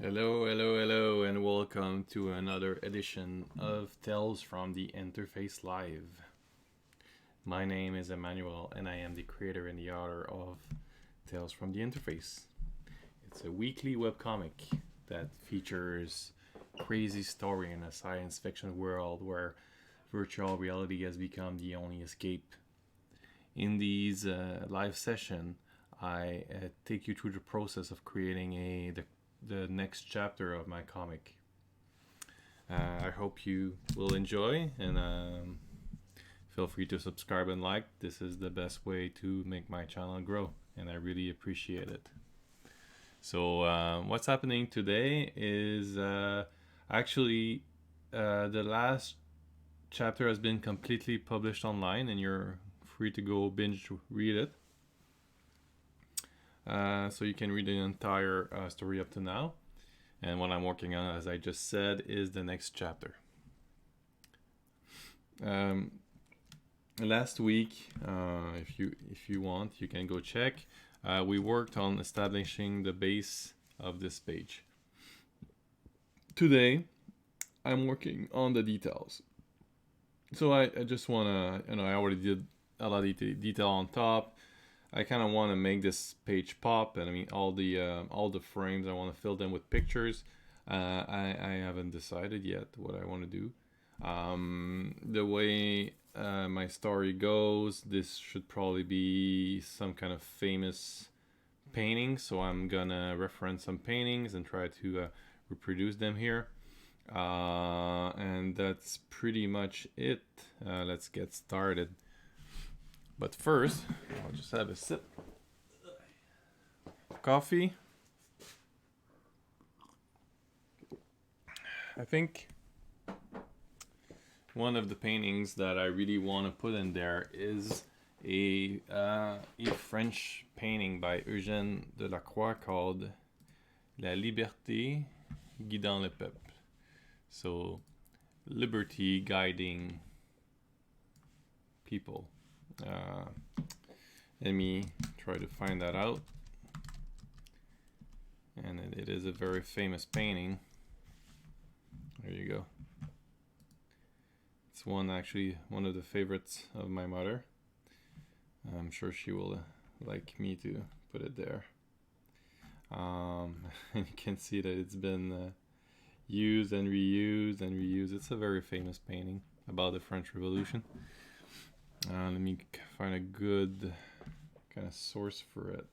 Hello, hello, hello, and welcome to another edition of Tales from the Interface Live. My name is Emmanuel, and I am the creator and the author of Tales from the Interface. It's a weekly webcomic that features crazy story in a science fiction world where virtual reality has become the only escape. In these live session, I take you through the process of creating the next chapter of my comic. I hope you will enjoy, and feel free to subscribe and like. This is the best way to make my channel grow, and I really appreciate it. So what's happening today is actually the last chapter has been completely published online, and you're free to go binge read it. So you can read the entire story up to now. And what I'm working on, as I just said, is the next chapter. Last week, if you want, you can go check. We worked on establishing the base of this page. Today, I'm working on the details. So I just want to, I already did a lot of detail on top. I kind of want to make this page pop, and I mean all the frames, I want to fill them with pictures. I haven't decided yet what I want to do. The way my story goes, this should probably be some kind of famous painting, so I'm gonna reference some paintings and try to reproduce them here. And that's pretty much it. Let's get started. But first, I'll just have a sip of coffee. I think one of the paintings that I really want to put in there is a French painting by Eugène Delacroix called La Liberté guidant le peuple. So, liberty guiding people. Let me try to find that out. And it is a very famous painting. There you go. It's one of the favorites of my mother. I'm sure she will like me to put it there. And you can see that it's been used and reused and reused. It's a very famous painting about the French Revolution. Let me find a good kind of source for it.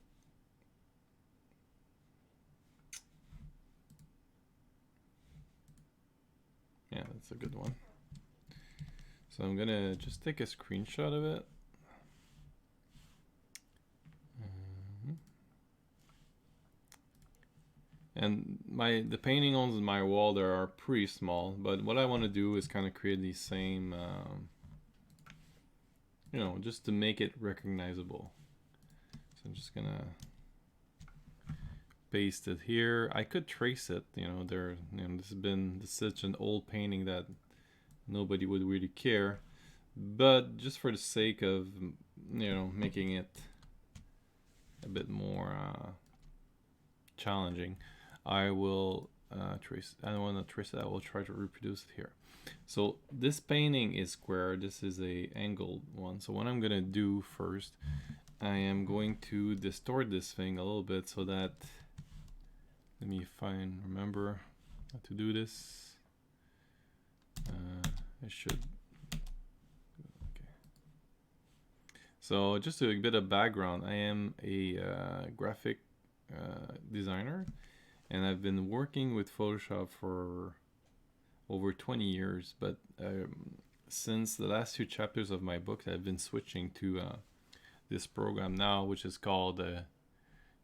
Yeah, that's a good one. So I'm gonna just take a screenshot of it. And the painting on my wall there are pretty small, but what I want to do is kind of create these same just to make it recognizable. So I'm just gonna paste it here. I could trace it, this is such an old painting that nobody would really care, but just for the sake of making it a bit more challenging, I will trace. I don't want to trace it. I will try to reproduce it here. So this painting is square. This is a angled one. So what I'm gonna do first, I am going to distort this thing a little bit so that, let me remember how to do this. I should. Okay. So just a bit of background. I am a graphic designer, and I've been working with Photoshop for over 20 years, but since the last two chapters of my book, I've been switching to this program now, which is called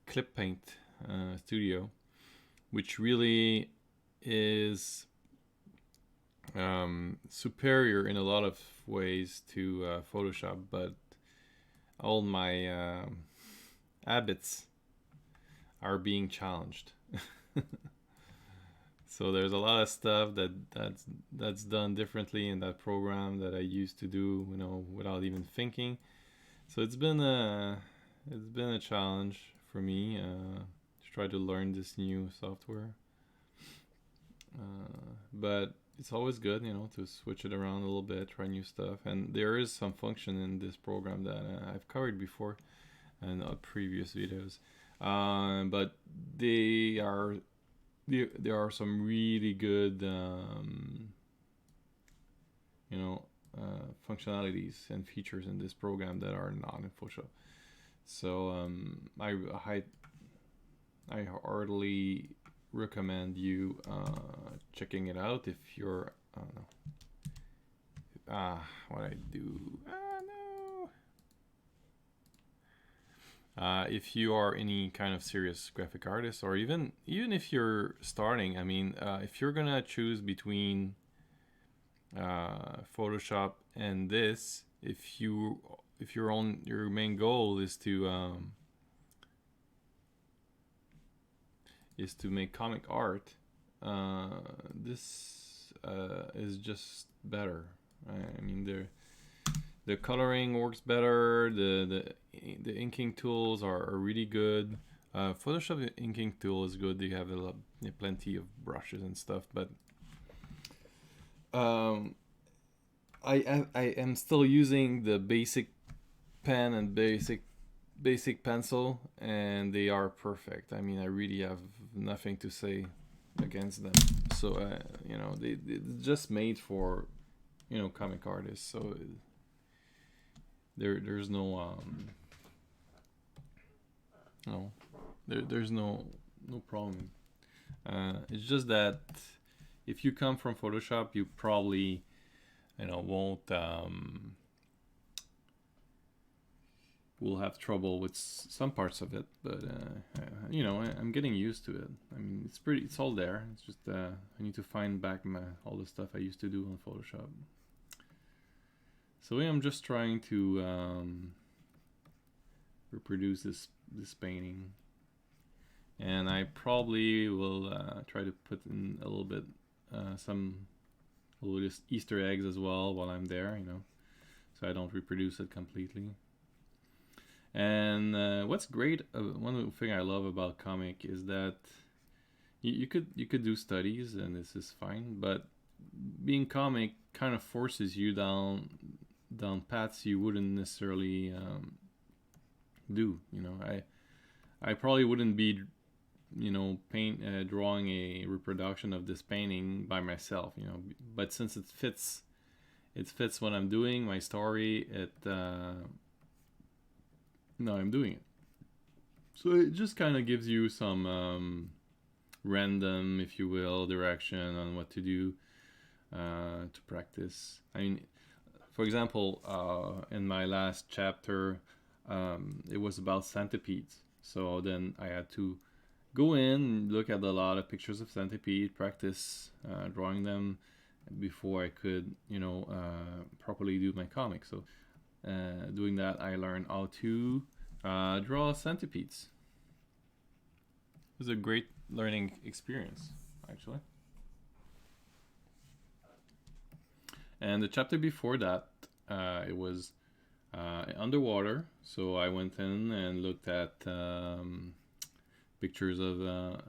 Clip Paint Studio, which really is superior in a lot of ways to Photoshop, but all my habits are being challenged. So there's a lot of stuff that's done differently in that program that I used to do, without even thinking. So it's been a challenge for me to try to learn this new software. But it's always good, you know, to switch it around a little bit, try new stuff. And there is some function in this program that I've covered before in previous videos. But they are there are some really good, you know, functionalities and features in this program that are not in Photoshop. So I heartily recommend you checking it out if you're I don't know what I do if you are any kind of serious graphic artist, or even if you're starting. I mean, if you're gonna choose between Photoshop and this, if your main goal is to make comic art, this is just better. I mean, the coloring works better. The inking tools are really good. Photoshop inking tool is good. They have plenty of brushes and stuff, but I am still using the basic pen and basic pencil, and they are perfect. I mean, I really have nothing to say against them. So you know, they're just made for, you know, comic artists. So there's no there's no problem. It's just that if you come from Photoshop, you probably, you know, won't will have trouble with some parts of it, but you know, I'm getting used to it. I mean, it's all there. It's just I need to find back all the stuff I used to do on Photoshop. So yeah, I'm just trying to reproduce this painting, and I probably will try to put in a little bit some little Easter eggs as well while I'm there, you know, so I don't reproduce it completely. And what's great, one thing I love about comic is that you could do studies, and this is fine, but being comic kind of forces you down paths you wouldn't necessarily do. You know, I probably wouldn't be, you know, drawing a reproduction of this painting by myself, you know, but since it fits what I'm doing, my story, no, I'm doing it. So it just kind of gives you some random, if you will, direction on what to do to practice. I mean, for example, in my last chapter, it was about centipedes. So then I had to go in, look at a lot of pictures of centipede, practice drawing them before I could, you know, properly do my comic. So doing that, I learned how to draw centipedes. It was a great learning experience, actually. And the chapter before that, it was underwater. So I went in and looked at pictures of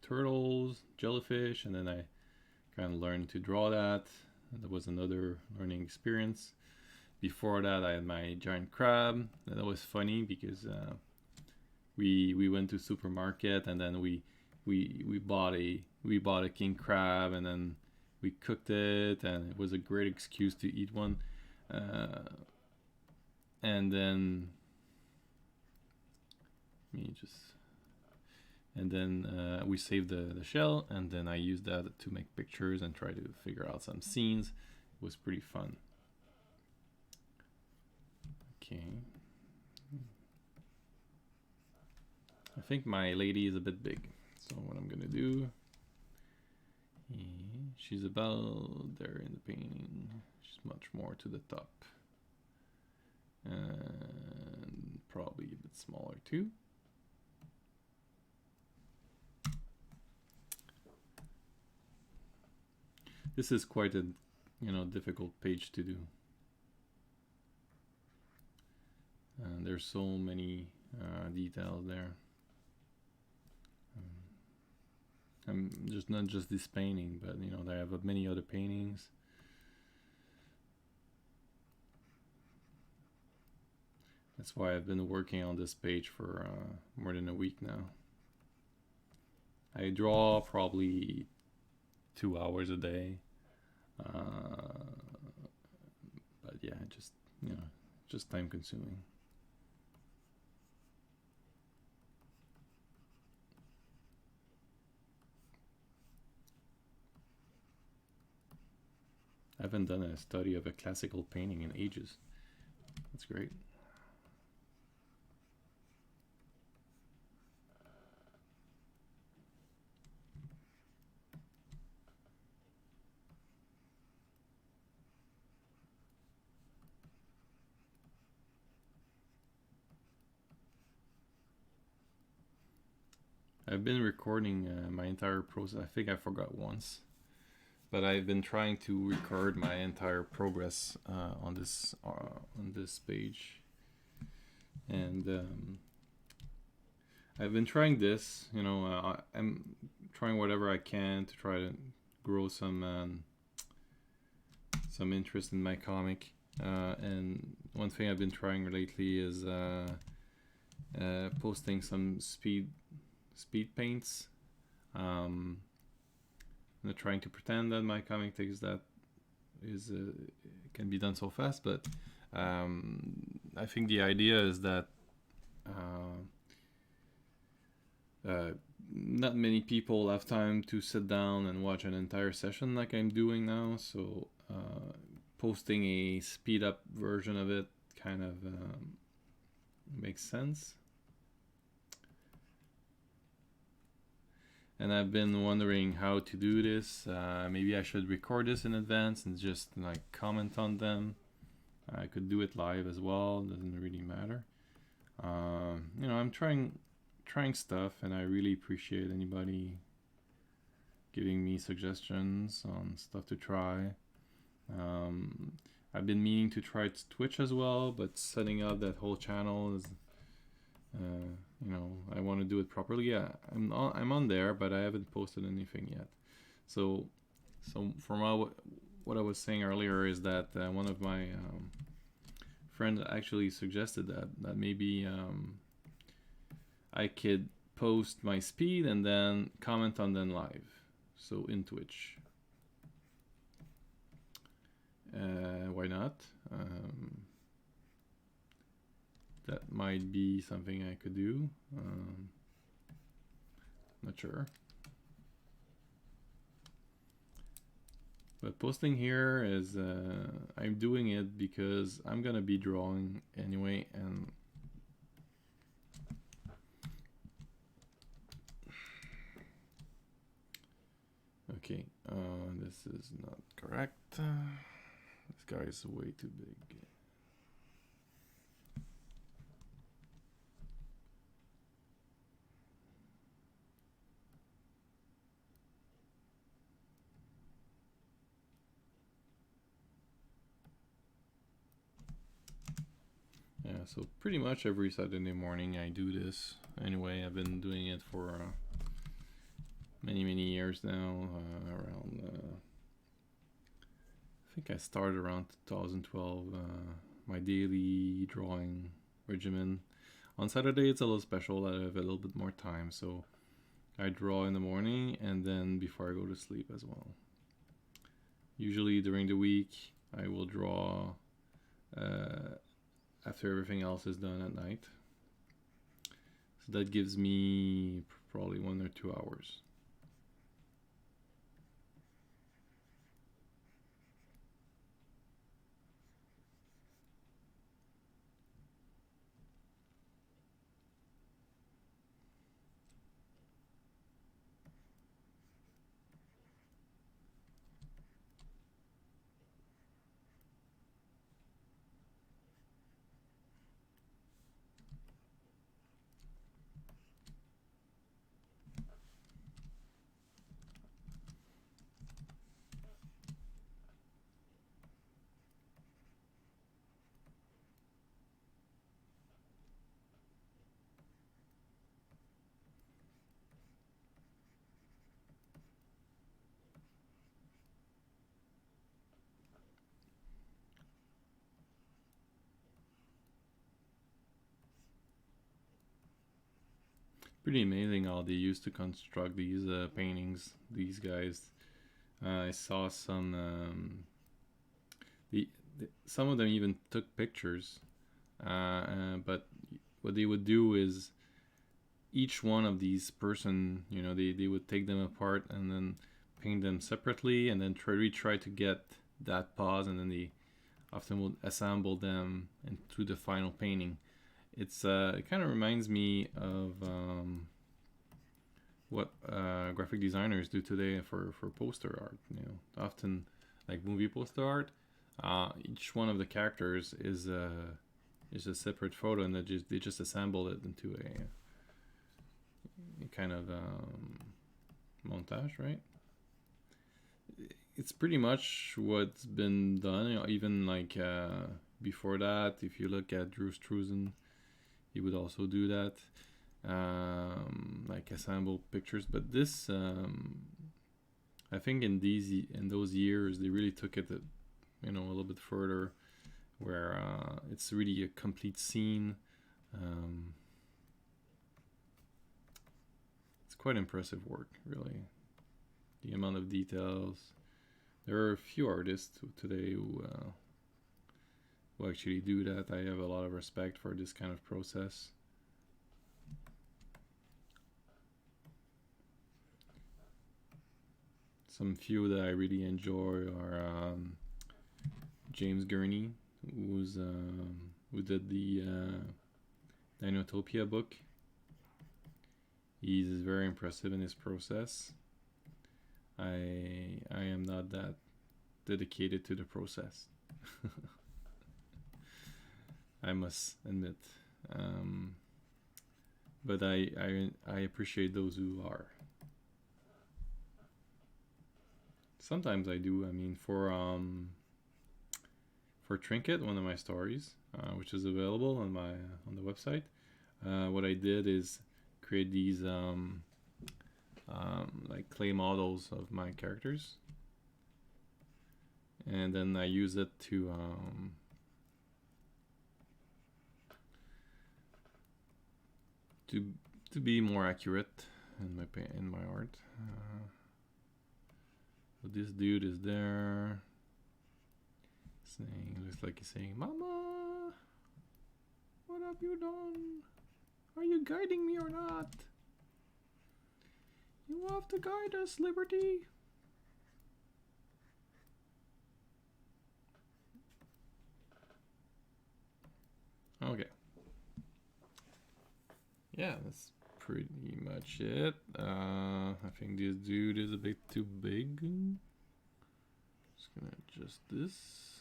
turtles, jellyfish, and then I kind of learned to draw that. And that was another learning experience. Before that, I had my giant crab. And that was funny because we went to supermarket, and then we bought a king crab, and then we cooked it, and it was a great excuse to eat one. And then we saved the shell, and then I used that to make pictures and try to figure out some scenes. It was pretty fun. Okay. I think my lady is a bit big, so what I'm gonna do, she's about there in the painting. She's much more to the top, and probably a bit smaller too. This is quite a, you know, difficult page to do, and there's so many details there. I'm just not just this painting, but I have many other paintings. That's why I've been working on this page for more than a week now. I draw probably 2 hours a day, but yeah, just time consuming. I haven't done a study of a classical painting in ages. That's great. I've been recording my entire process. I think I forgot once, but I've been trying to record my entire progress on this page, and I've been trying this. I'm trying whatever I can to try to grow some interest in my comic. And one thing I've been trying lately is posting some speed paints. I'm not trying to pretend that my comic takes that can be done so fast, but I think the idea is that not many people have time to sit down and watch an entire session like I'm doing now, so posting a speed up version of it kind of makes sense. And I've been wondering how to do this. Maybe I should record this in advance and just comment on them. I could do it live as well. Doesn't really matter. I'm trying stuff, and I really appreciate anybody giving me suggestions on stuff to try. I've been meaning to try Twitch as well, but setting up that whole channel is, I want to do it properly. Yeah, I'm on there, but I haven't posted anything yet. So from what I was saying earlier is that one of my friends actually suggested that maybe I could post my speed and then comment on them live, so in Twitch. Why not? That might be something I could do. Not sure. But posting here is, I'm doing it because I'm gonna be drawing anyway, and okay, this is not correct. This guy is way too big. Yeah, so pretty much every Saturday morning I do this. Anyway, I've been doing it for many years now. I think I started around 2012. My daily drawing regimen. On Saturday it's a little special. I have a little bit more time, so I draw in the morning and then before I go to sleep as well. Usually during the week I will draw after everything else is done at night. So that gives me probably 1 or 2 hours. pretty amazing how they used to construct these paintings. These guys, I saw some. Some of them even took pictures, but what they would do is each one of these person, you know, they would take them apart and then paint them separately, and then try to get that pause, and then they often would assemble them into the final painting. It's it kind of reminds me of what graphic designers do today for poster art. You know, often like movie poster art. Each one of the characters is a separate photo, and they just assemble it into a kind of montage, right? It's pretty much what's been done. You know, even like before that, if you look at Drew Struzan, he would also do that, like assemble pictures. But this, I think, in those years, they really took it, you know, a little bit further, where it's really a complete scene. It's quite impressive work, really. The amount of details. There are a few artists today who actually do that. I have a lot of respect for this kind of process. Some few that I really enjoy are James Gurney, who did the Dinotopia book. He's very impressive in his process. I am not that dedicated to the process. I must admit, but I appreciate those who are. Sometimes I do. I mean, for Trinket, one of my stories, which is available on the website, what I did is create these like clay models of my characters, and then I use it to be more accurate in my art. So this dude is there, looks like he's saying, "Mama, what have you done? Are you guiding me or not? You have to guide us, Liberty." Okay. Yeah, that's pretty much it. I think this dude is a bit too big. Just gonna adjust this.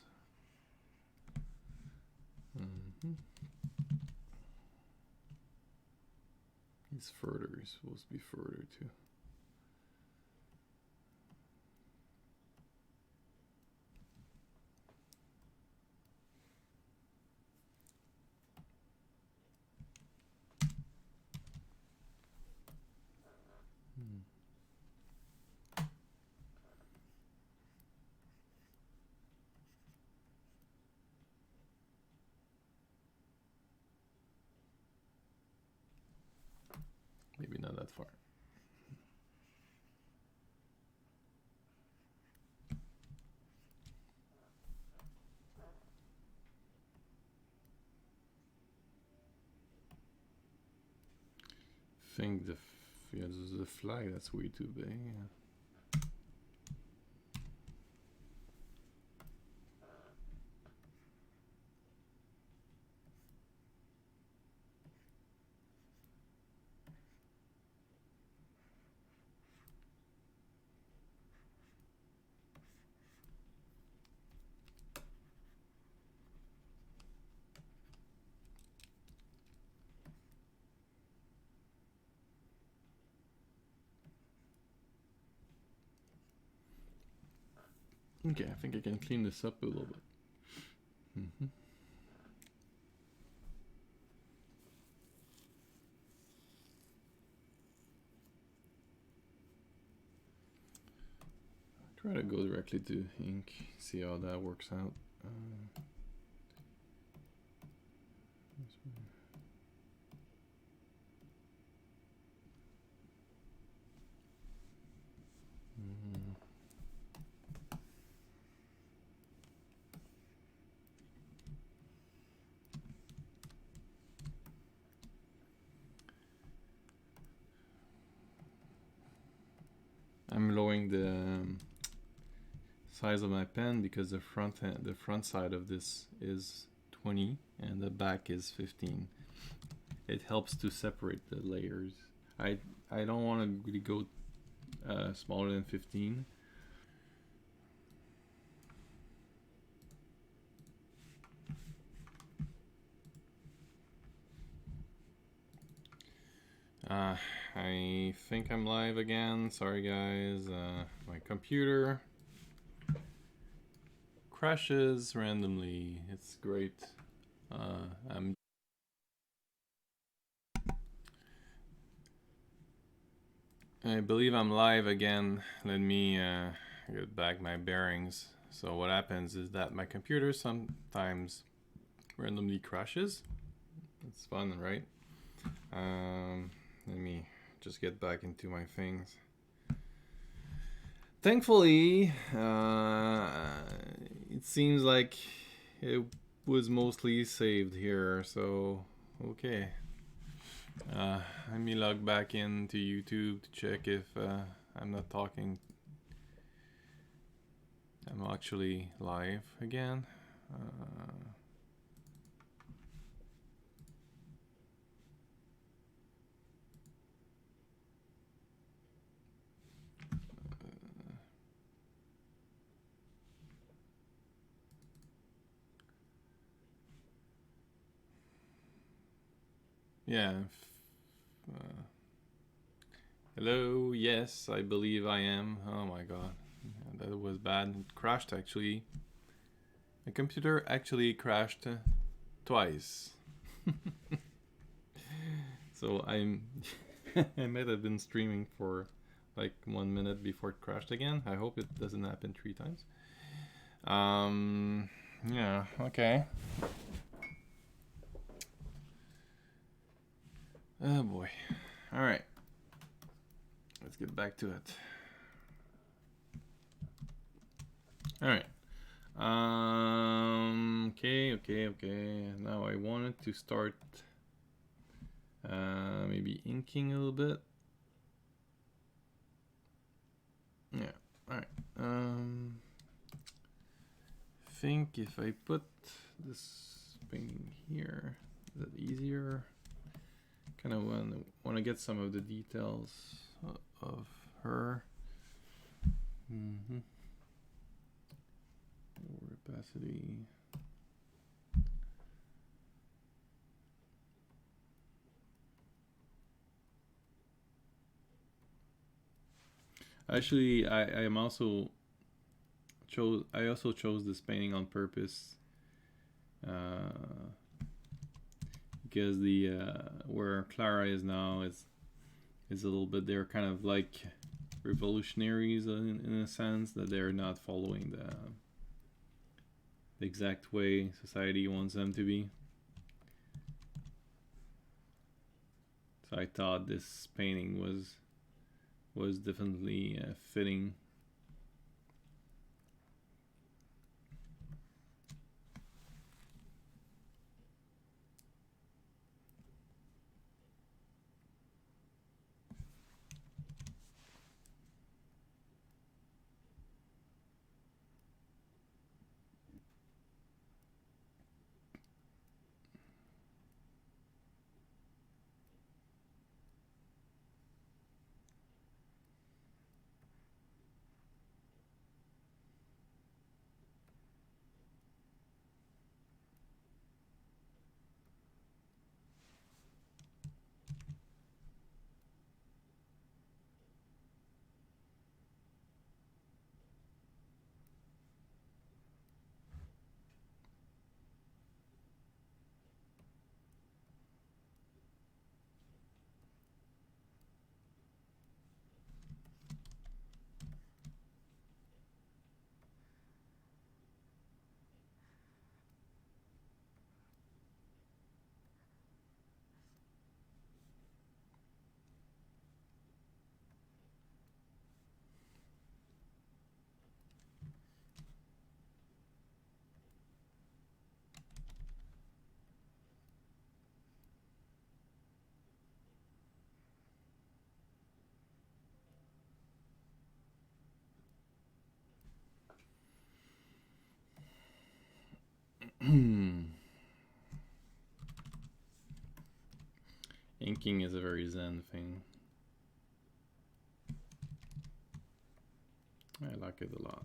He's further. He's supposed to be further too. Maybe not that far. I think the flag, that's way too big. Yeah. Okay, I think I can clean this up a little bit. Try to go directly to ink, see how that works out. I'm lowering the size of my pen because the front side of this is 20 and the back is 15. It helps to separate the layers. I don't want to really go smaller than 15. I think I'm live again. Sorry guys, my computer crashes randomly. It's great. I believe I'm live again. Let me get back my bearings. So what happens is that my computer sometimes randomly crashes. It's fun, right? Let me just get back into my things. Thankfully, it seems like it was mostly saved here, so okay. Let me log back into YouTube to check if I'm not talking. I'm actually live again. Yeah. Hello, yes, I believe I am. Oh my god, yeah, that was bad. It crashed actually. The computer actually crashed twice. So I might have been streaming for like 1 minute before it crashed again. I hope it doesn't happen 3 times. Yeah, okay. Oh boy. All right. Let's get back to it. All right. Okay. Now I wanted to start maybe inking a little bit. Yeah. All right. Think if I put this thing here, is it easier? Kind of want to get some of the details of her. Opacity. Actually, I also chose this painting on purpose because the where Clara is now is a little bit, they're kind of like revolutionaries in a sense, that they're not following the exact way society wants them to be. So I thought this painting was definitely fitting. Inking is a very zen thing. I like it a lot.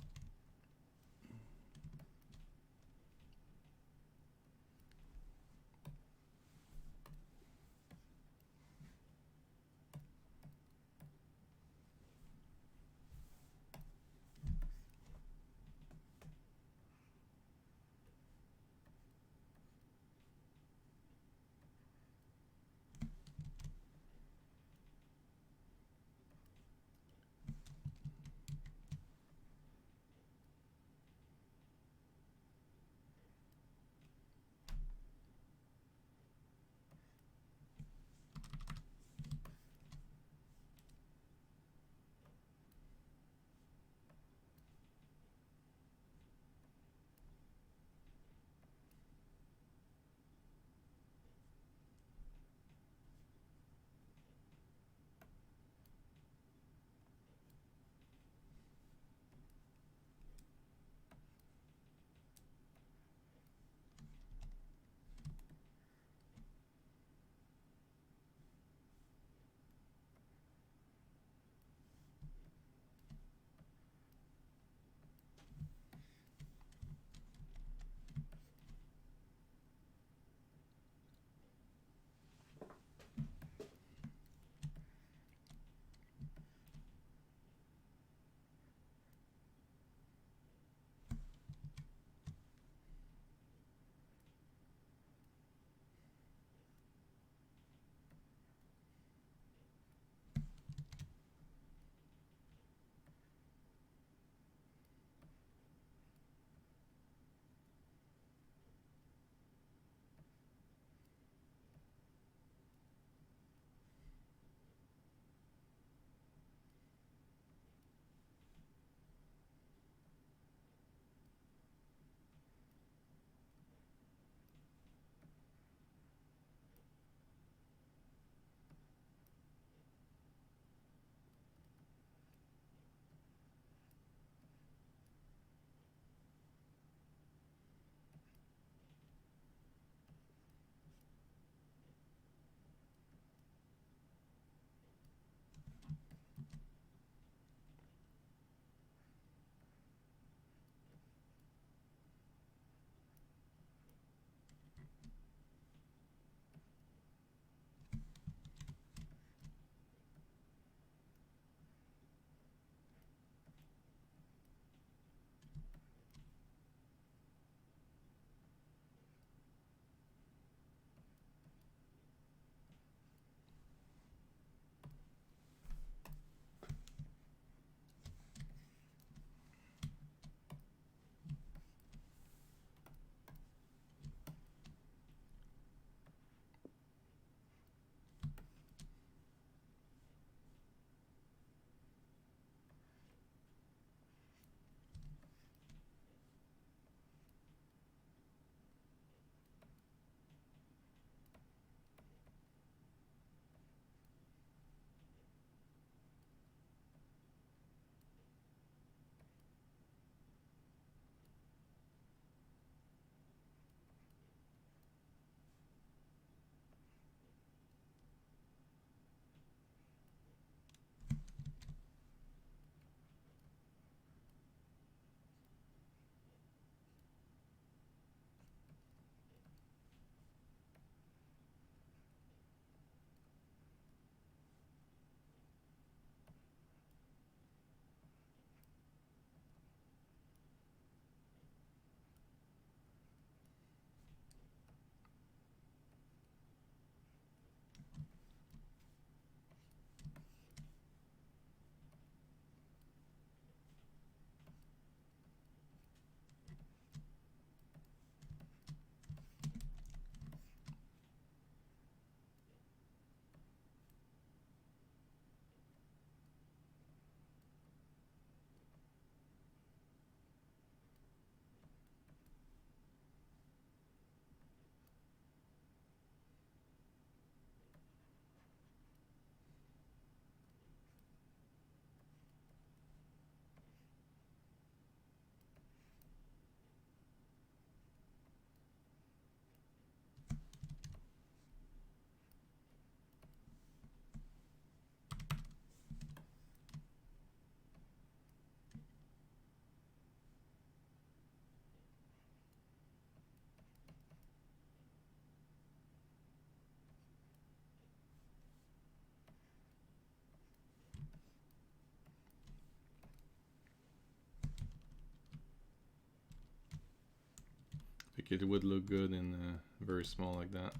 like it would look good in very small like that.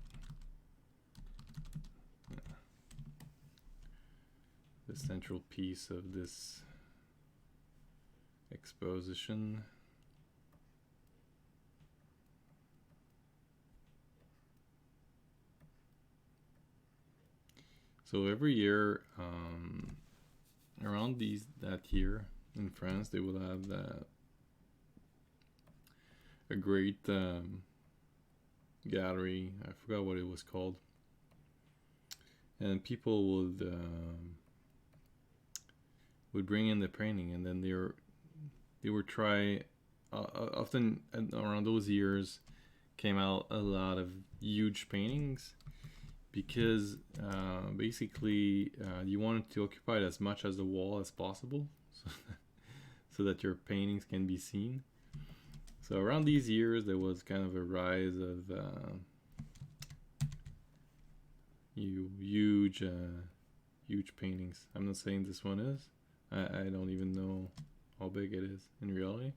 Yeah. The central piece of this exposition. So every year, around that year in France, they will have a great gallery. I forgot what it was called, and people would bring in the painting, and then they would try. Often around those years, came out a lot of huge paintings. Because basically you wanted to occupy as much as the wall as possible, so that your paintings can be seen. So around these years, there was kind of a rise of huge paintings. I'm not saying this one is. I don't even know how big it is in reality.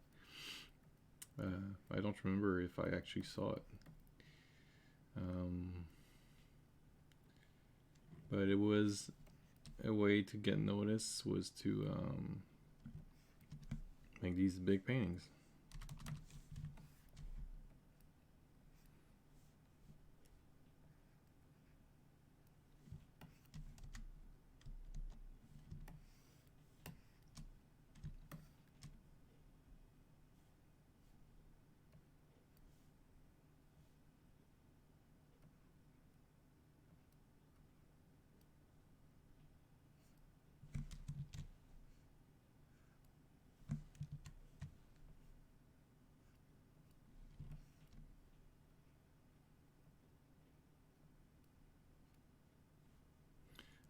I don't remember if I actually saw it. But it was a way to get noticed, was to make these big paintings.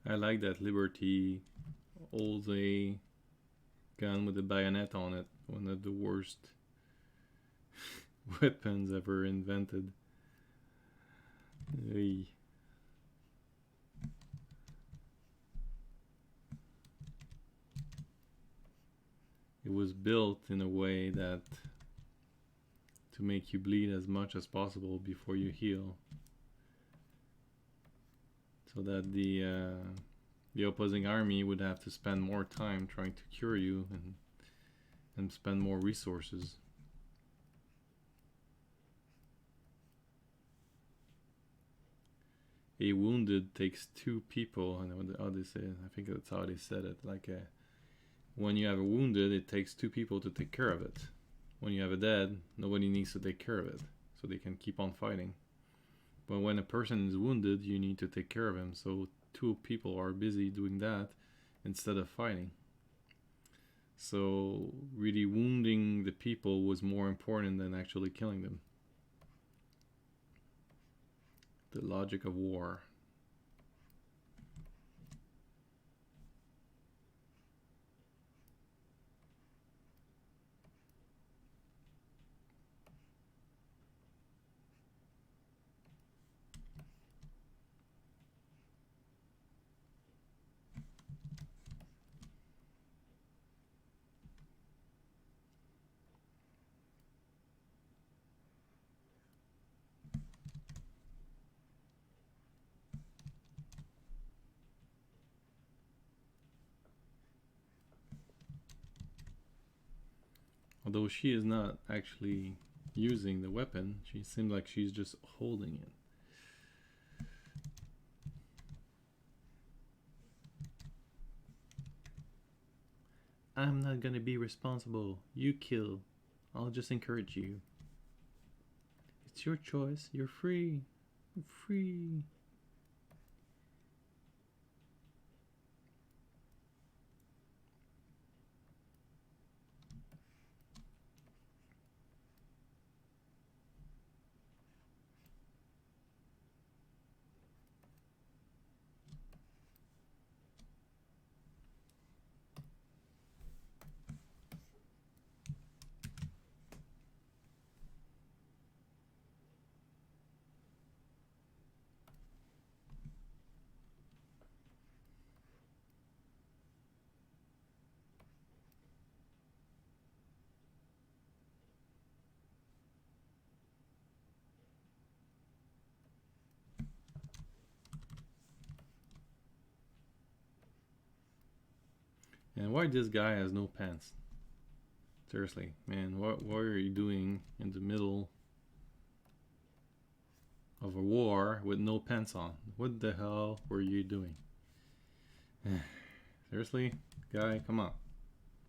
I like that Liberty holds a gun with a bayonet on it. One of the worst weapons ever invented. Hey. It was built in a way that to make you bleed as much as possible before you heal, so that the opposing army would have to spend more time trying to cure you and spend more resources. A wounded takes two people. I know how they say it. I think that's how they said it. Like when you have a wounded, it takes two people to take care of it. When you have a dead, nobody needs to take care of it, so they can keep on fighting. But when a person is wounded, you need to take care of him. So two people are busy doing that instead of fighting. So really wounding the people was more important than actually killing them. The logic of war. Although she is not actually using the weapon, she seems like she's just holding it. I'm not gonna be responsible. You kill. I'll just encourage you. It's your choice. You're free. You're free. And why this guy has no pants? Seriously, man, what are you doing in the middle of a war with no pants on? What the hell were you doing? Seriously, guy, come on.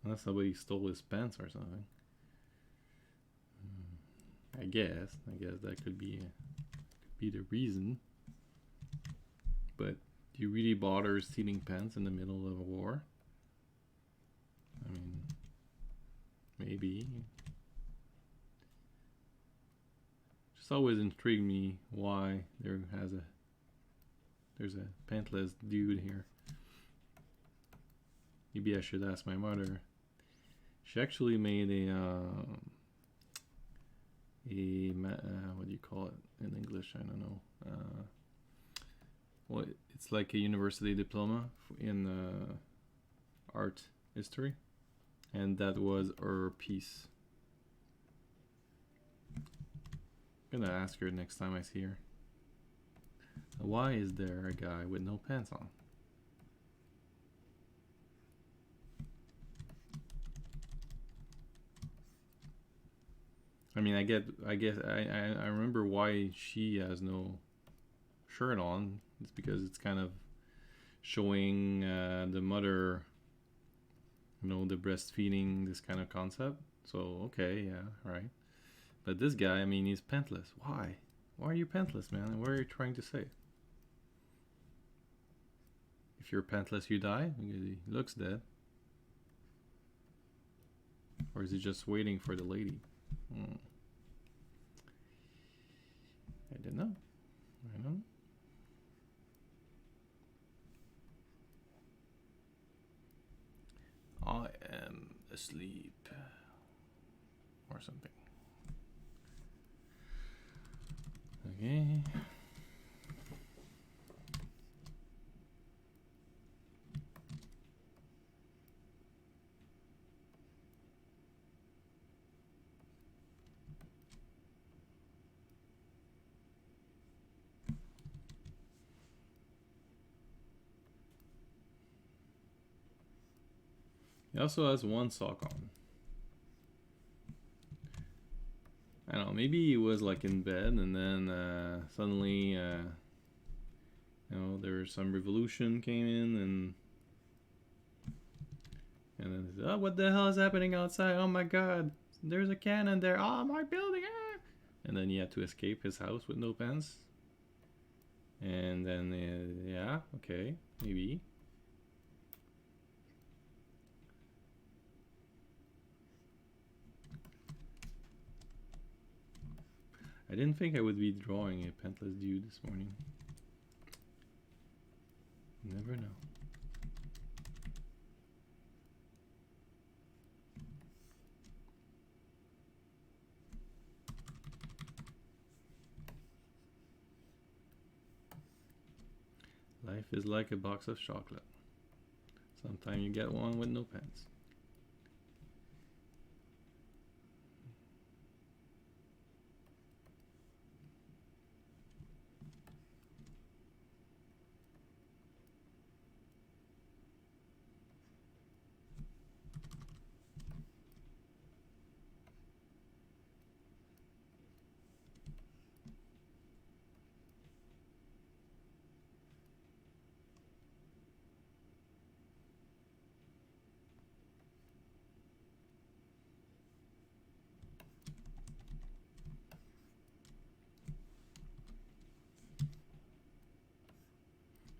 Unless somebody stole his pants or something. I guess that could be the reason. But do you really bother stealing pants in the middle of a war? I mean, maybe. Just always intrigued me why there's a pantless dude here. Maybe I should ask my mother. She actually made what do you call it in English? I don't know. Well, it's like a university diploma in art history, and that was her piece. I'm gonna ask her next time I see her. Why is there a guy with no pants on? I mean, I guess I remember why she has no shirt on. It's because it's kind of showing the mother, the breastfeeding, this kind of concept. So, okay, yeah, right. But this guy, I mean, he's pantless. Why? Why are you pantless, man? What are you trying to say? If you're pantless, you die? Because he looks dead. Or is he just waiting for the lady? I don't know. I am asleep. Or something. Okay. He also has one sock on. I don't know, maybe he was like in bed and then suddenly, there was some revolution came in and then he said, oh, what the hell is happening outside? Oh my god, there's a cannon there. Oh, my building. Ah! And then he had to escape his house with no pants. And then, yeah, okay, maybe. I didn't think I would be drawing a pantless dude this morning. You never know. Life is like a box of chocolate. Sometimes you get one with no pants.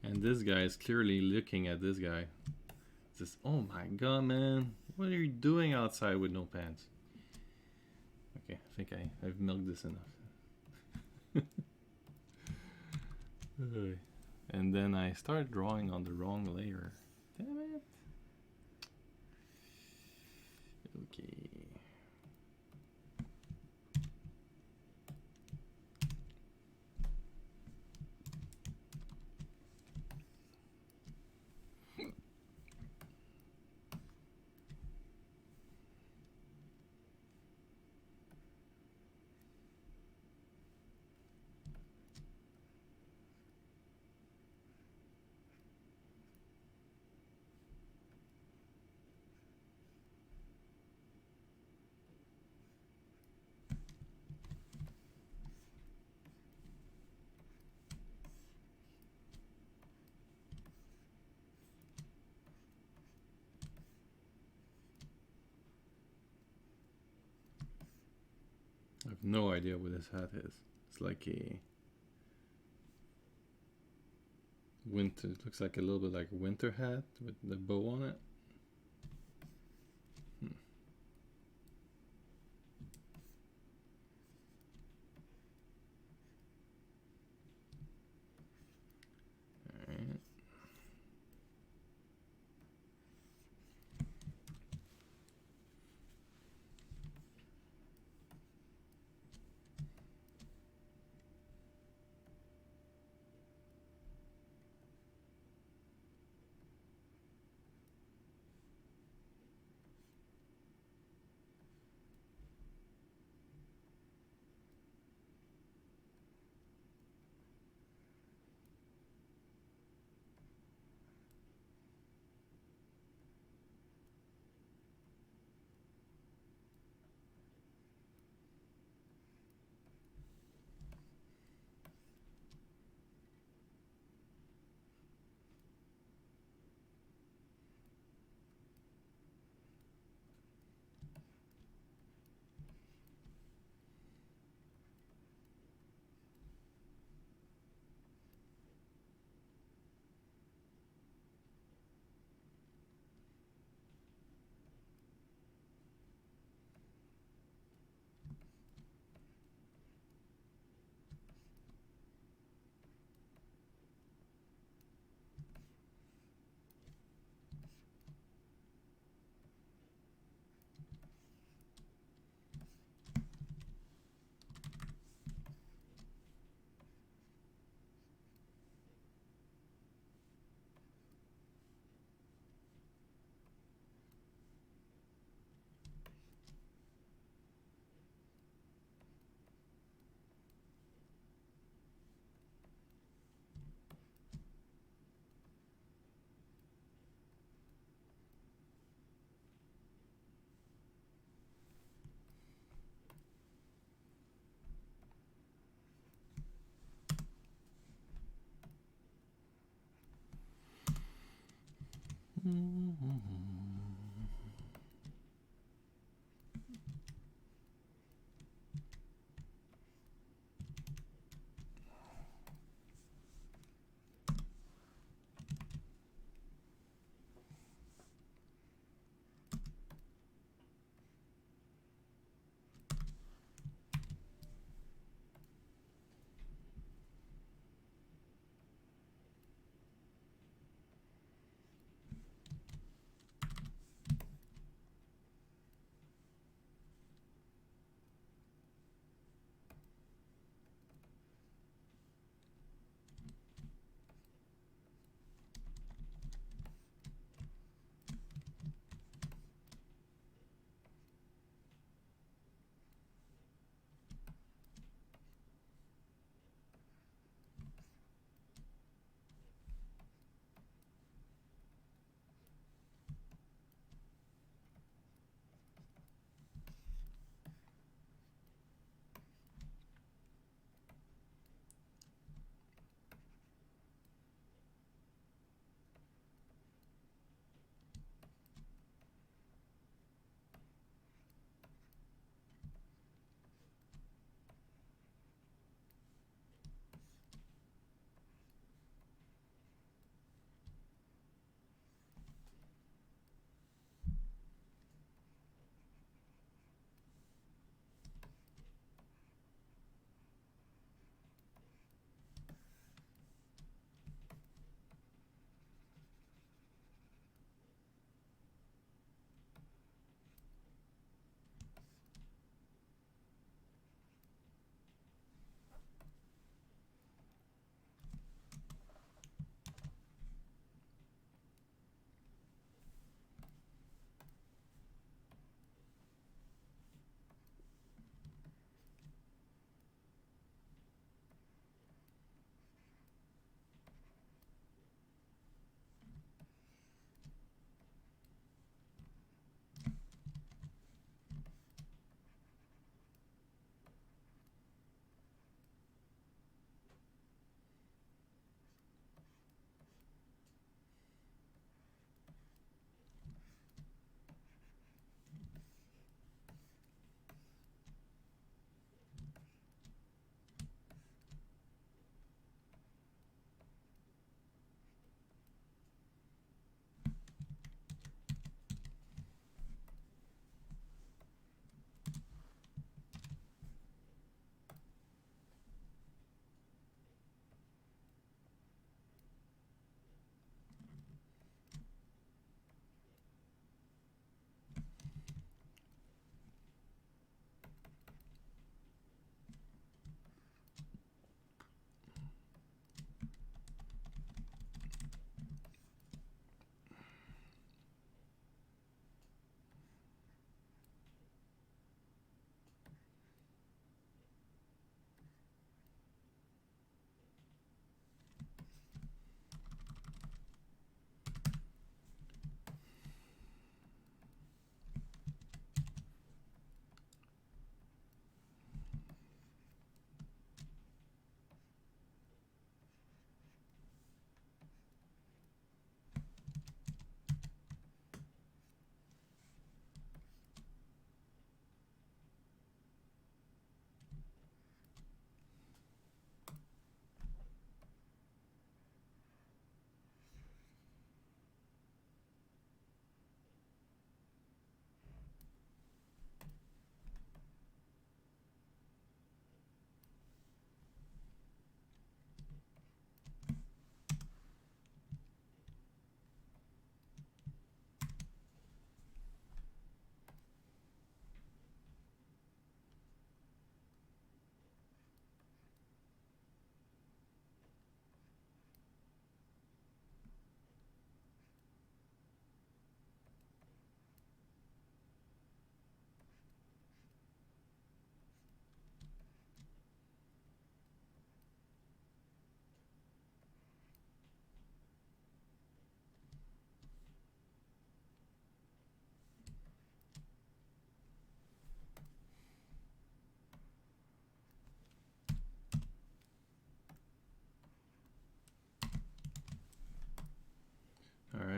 And this guy is clearly looking at this guy. Says, oh my god, man. What are you doing outside with no pants? Okay, I think I've milked this enough. And then I started drawing on the wrong layer. Damn it. Okay. have no idea what this hat is. It's like a winter. It looks like a little bit like a winter hat with the bow on it. Alright.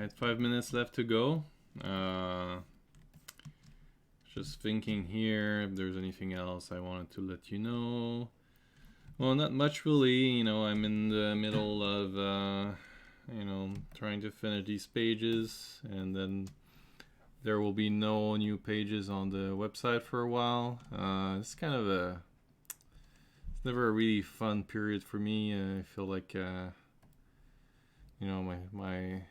Alright, 5 minutes left to go. Just thinking here if there's anything else I wanted to let you know. Well, not much really. You know, I'm in the middle of, you know, trying to finish these pages, and then there will be no new pages on the website for a while. It's kind of it's never a really fun period for me. I feel like, you know, my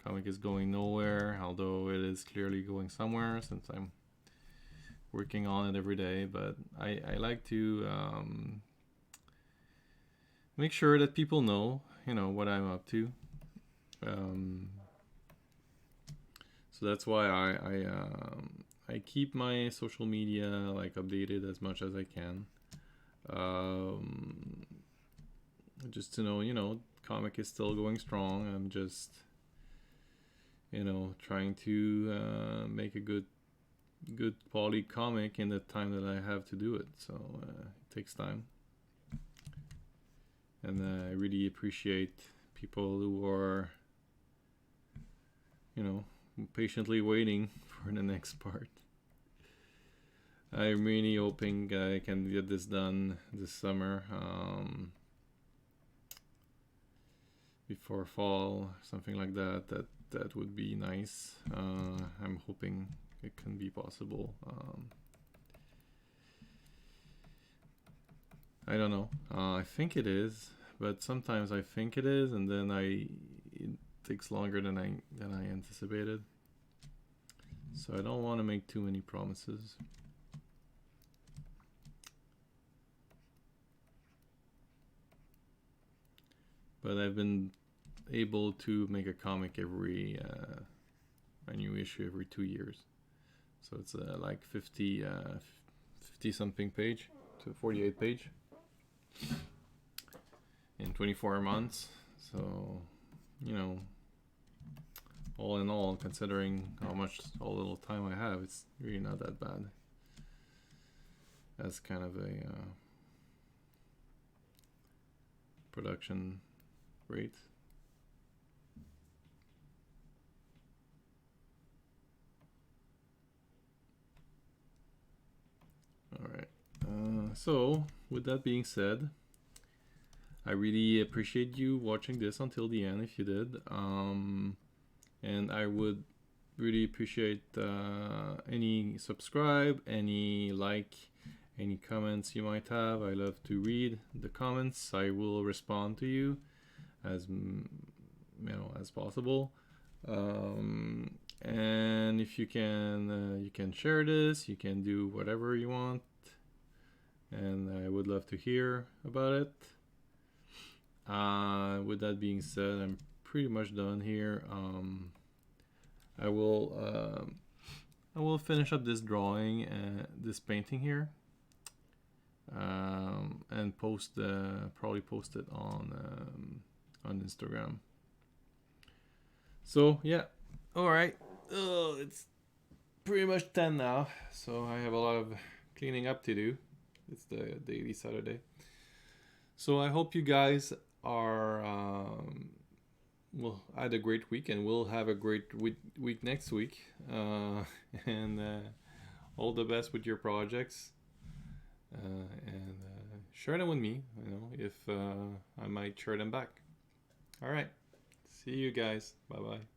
comic is going nowhere, although it is clearly going somewhere since I'm working on it every day. But I like to make sure that people know, you know, what I'm up to. So that's why I keep my social media like updated as much as I can. Just to know, you know, comic is still going strong. I'm just, you know, trying to make a good quality comic in the time that I have to do it. So it takes time. And I really appreciate people who are, you know, patiently waiting for the next part. I'm really hoping I can get this done this summer, before fall, something like that. That would be nice. I'm hoping it can be possible. I don't know. I think it is, but sometimes I think it is, and then it takes longer than I anticipated. So I don't want to make too many promises. But I've been able to make a comic every a new issue every 2 years. So it's like 50 something page to 48 page in 24 months. So, you know, all in all, considering how little time I have, it's really not that bad. That's kind of a production rate. All right. So, with that being said, I really appreciate you watching this until the end if you did. And I would really appreciate any subscribe, any like, any comments you might have. I love to read the comments. I will respond to you as as possible. And if you can share this, you can do whatever you want, and I would love to hear about it. With that being said, I'm pretty much done here. I will finish up this drawing, this painting here, and probably post it on Instagram. So yeah, all right. It's pretty much 10 now, so I have a lot of cleaning up to do. It's the daily Saturday. So I hope you guys are had a great week, and we'll have a great week next week. And all the best with your projects. And share them with me, you know, if I might share them back. All right. See you guys. Bye-bye.